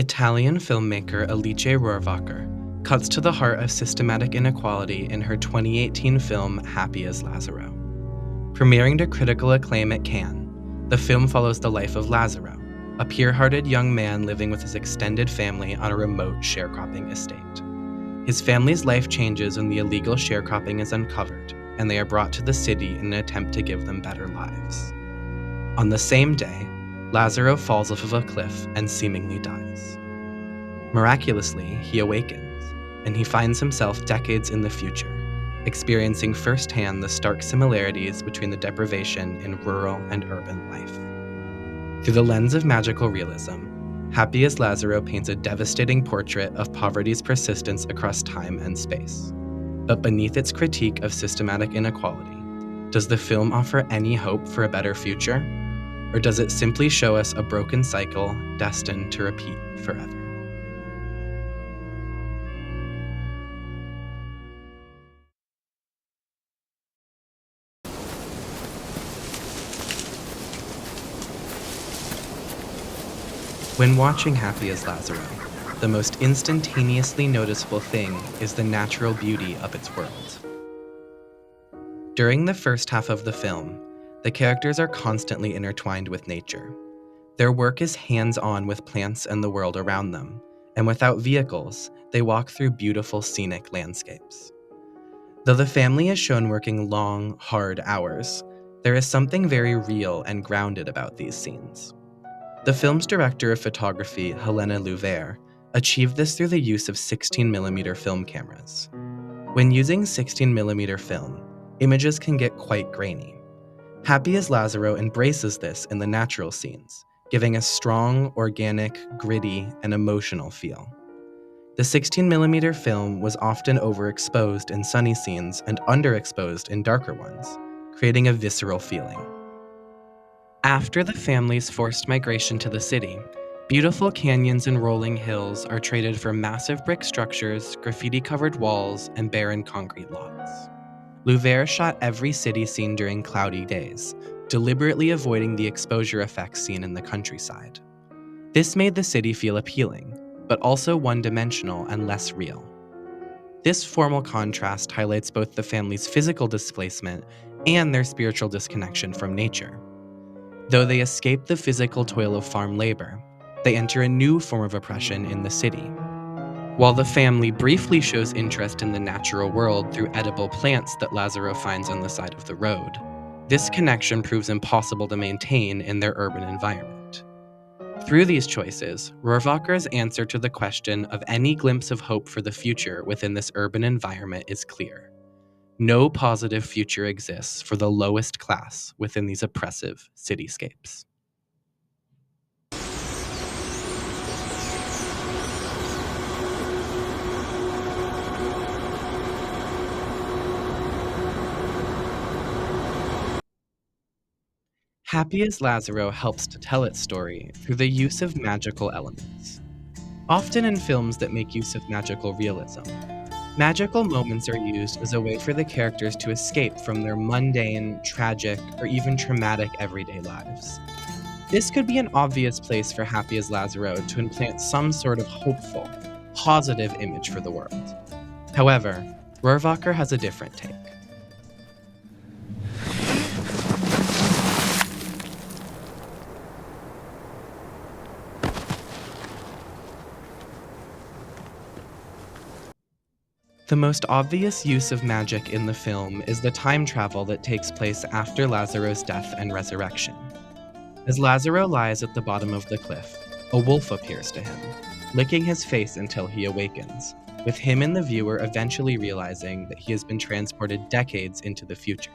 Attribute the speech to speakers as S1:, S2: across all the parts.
S1: Italian filmmaker Alice Rohrwacher cuts to the heart of systematic inequality in her 2018 film Happy as Lazzaro. Premiering to critical acclaim at Cannes, the film follows the life of Lazzaro, a pure-hearted young man living with his extended family on a remote sharecropping estate. His family's life changes when the illegal sharecropping is uncovered, and they are brought to the city in an attempt to give them better lives. On the same day, Lazzaro falls off of a cliff and seemingly dies. Miraculously, he awakens, and he finds himself decades in the future, experiencing firsthand the stark similarities between the deprivation in rural and urban life. Through the lens of magical realism, Happy as Lazzaro paints a devastating portrait of poverty's persistence across time and space. But beneath its critique of systematic inequality, does the film offer any hope for a better future? Or does it simply show us a broken cycle destined to repeat forever? When watching Happy as Lazzaro, the most instantaneously noticeable thing is the natural beauty of its world. During the first half of the film, the characters are constantly intertwined with nature. Their work is hands-on with plants and the world around them, and without vehicles, they walk through beautiful scenic landscapes. Though the family is shown working long, hard hours, there is something very real and grounded about these scenes. The film's director of photography, Helena Louvière, achieved this through the use of 16mm film cameras. When using 16mm film, images can get quite grainy. Happy as Lazzaro embraces this in the natural scenes, giving a strong, organic, gritty, and emotional feel. The 16mm film was often overexposed in sunny scenes and underexposed in darker ones, creating a visceral feeling. After the family's forced migration to the city, beautiful canyons and rolling hills are traded for massive brick structures, graffiti-covered walls, and barren concrete lots. Louvière shot every city scene during cloudy days, deliberately avoiding the exposure effects seen in the countryside. This made the city feel appealing, but also one-dimensional and less real. This formal contrast highlights both the family's physical displacement and their spiritual disconnection from nature. Though they escape the physical toil of farm labor, they enter a new form of oppression in the city. While the family briefly shows interest in the natural world through edible plants that Lazzaro finds on the side of the road, this connection proves impossible to maintain in their urban environment. Through these choices, Rohrwacher's answer to the question of any glimpse of hope for the future within this urban environment is clear. No positive future exists for the lowest class within these oppressive cityscapes. Happy as Lazzaro helps to tell its story through the use of magical elements. Often in films that make use of magical realism, magical moments are used as a way for the characters to escape from their mundane, tragic, or even traumatic everyday lives. This could be an obvious place for Happy as Lazzaro to implant some sort of hopeful, positive image for the world. However, Rohrwacher has a different take. The most obvious use of magic in the film is the time travel that takes place after Lazzaro's death and resurrection. As Lazzaro lies at the bottom of the cliff, a wolf appears to him, licking his face until he awakens, with him and the viewer eventually realizing that he has been transported decades into the future.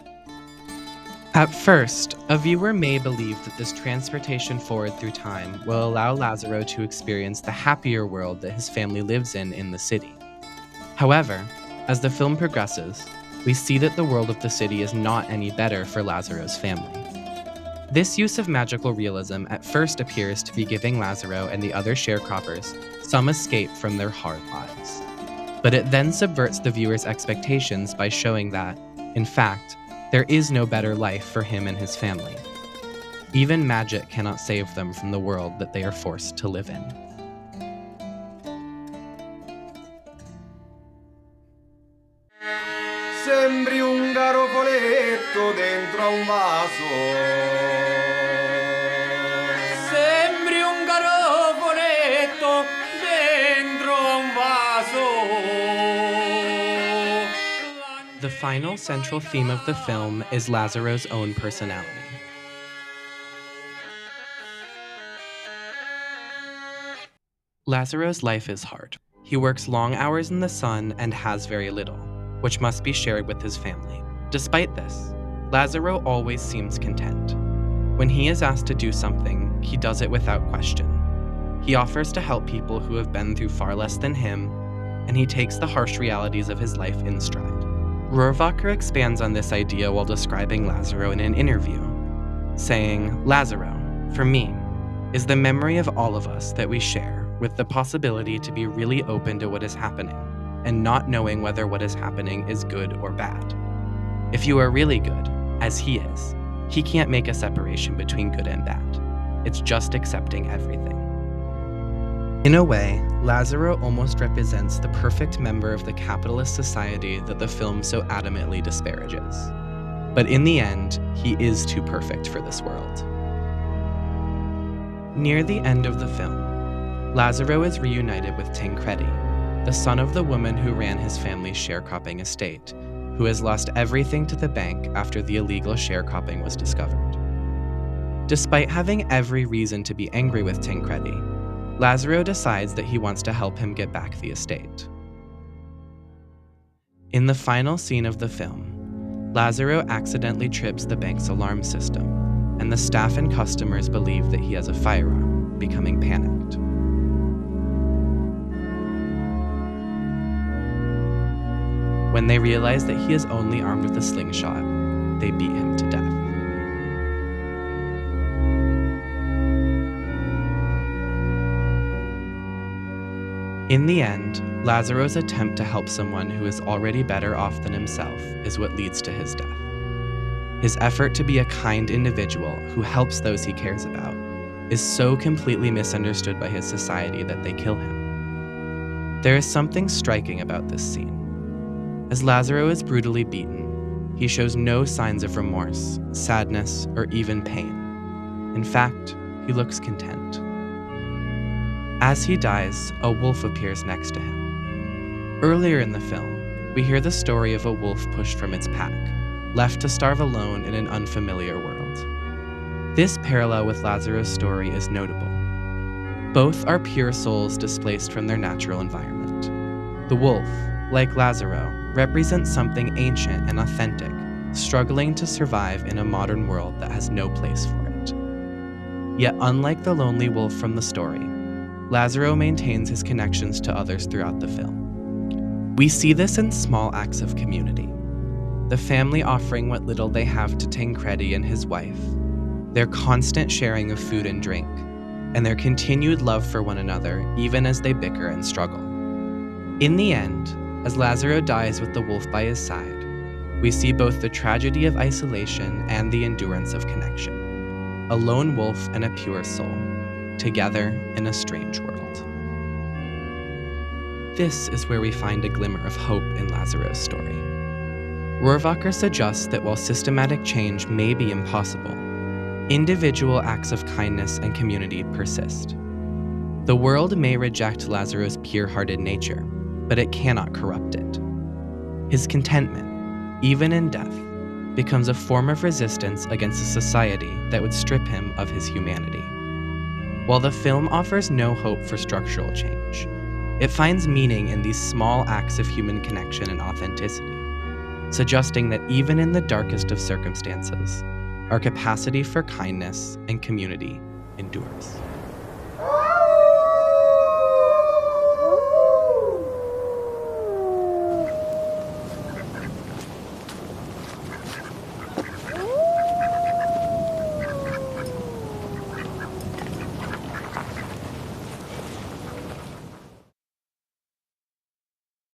S1: At first, a viewer may believe that this transportation forward through time will allow Lazzaro to experience the happier world that his family lives in the city. However, as the film progresses, we see that the world of the city is not any better for Lazzaro's family. This use of magical realism at first appears to be giving Lazzaro and the other sharecroppers some escape from their hard lives. But it then subverts the viewer's expectations by showing that, in fact, there is no better life for him and his family. Even magic cannot save them from the world that they are forced to live in.
S2: Sembri un garofoletto dentro a un vaso.
S3: Sembri un garofoletto dentro a un vaso.
S1: The final central theme of the film is Lazzaro's own personality. Lazzaro's life is hard. He works long hours in the sun and has very little, which must be shared with his family. Despite this, Lazzaro always seems content. When he is asked to do something, he does it without question. He offers to help people who have been through far less than him, and he takes the harsh realities of his life in stride. Rohrwacher expands on this idea while describing Lazzaro in an interview, saying, "Lazzaro, for me, is the memory of all of us that we share with the possibility to be really open to what is happening and not knowing whether what is happening is good or bad. If you are really good, as he is, he can't make a separation between good and bad. It's just accepting everything." In a way, Lazzaro almost represents the perfect member of the capitalist society that the film so adamantly disparages. But in the end, he is too perfect for this world. Near the end of the film, Lazzaro is reunited with Tancredi, the son of the woman who ran his family's sharecropping estate, who has lost everything to the bank after the illegal sharecropping was discovered. Despite having every reason to be angry with Tancredi, Lazzaro decides that he wants to help him get back the estate. In the final scene of the film, Lazzaro accidentally trips the bank's alarm system, and the staff and customers believe that he has a firearm, becoming panicked. When they realize that he is only armed with a slingshot, they beat him to death. In the end, Lazzaro's attempt to help someone who is already better off than himself is what leads to his death. His effort to be a kind individual who helps those he cares about is so completely misunderstood by his society that they kill him. There is something striking about this scene. As Lazzaro is brutally beaten, he shows no signs of remorse, sadness, or even pain. In fact, he looks content. As he dies, a wolf appears next to him. Earlier in the film, we hear the story of a wolf pushed from its pack, left to starve alone in an unfamiliar world. This parallel with Lazzaro's story is notable. Both are pure souls displaced from their natural environment. The wolf, like Lazzaro, represents something ancient and authentic, struggling to survive in a modern world that has no place for it. Yet unlike the lonely wolf from the story, Lazzaro maintains his connections to others throughout the film. We see this in small acts of community. The family offering what little they have to Tancredi and his wife, their constant sharing of food and drink, and their continued love for one another even as they bicker and struggle. In the end, as Lazzaro dies with the wolf by his side, we see both the tragedy of isolation and the endurance of connection. A lone wolf and a pure soul, together in a strange world. This is where we find a glimmer of hope in Lazzaro's story. Rohrwacher suggests that while systematic change may be impossible, individual acts of kindness and community persist. The world may reject Lazzaro's pure-hearted nature, but it cannot corrupt it. His contentment, even in death, becomes a form of resistance against a society that would strip him of his humanity. While the film offers no hope for structural change, it finds meaning in these small acts of human connection and authenticity, suggesting that even in the darkest of circumstances, our capacity for kindness and community endures.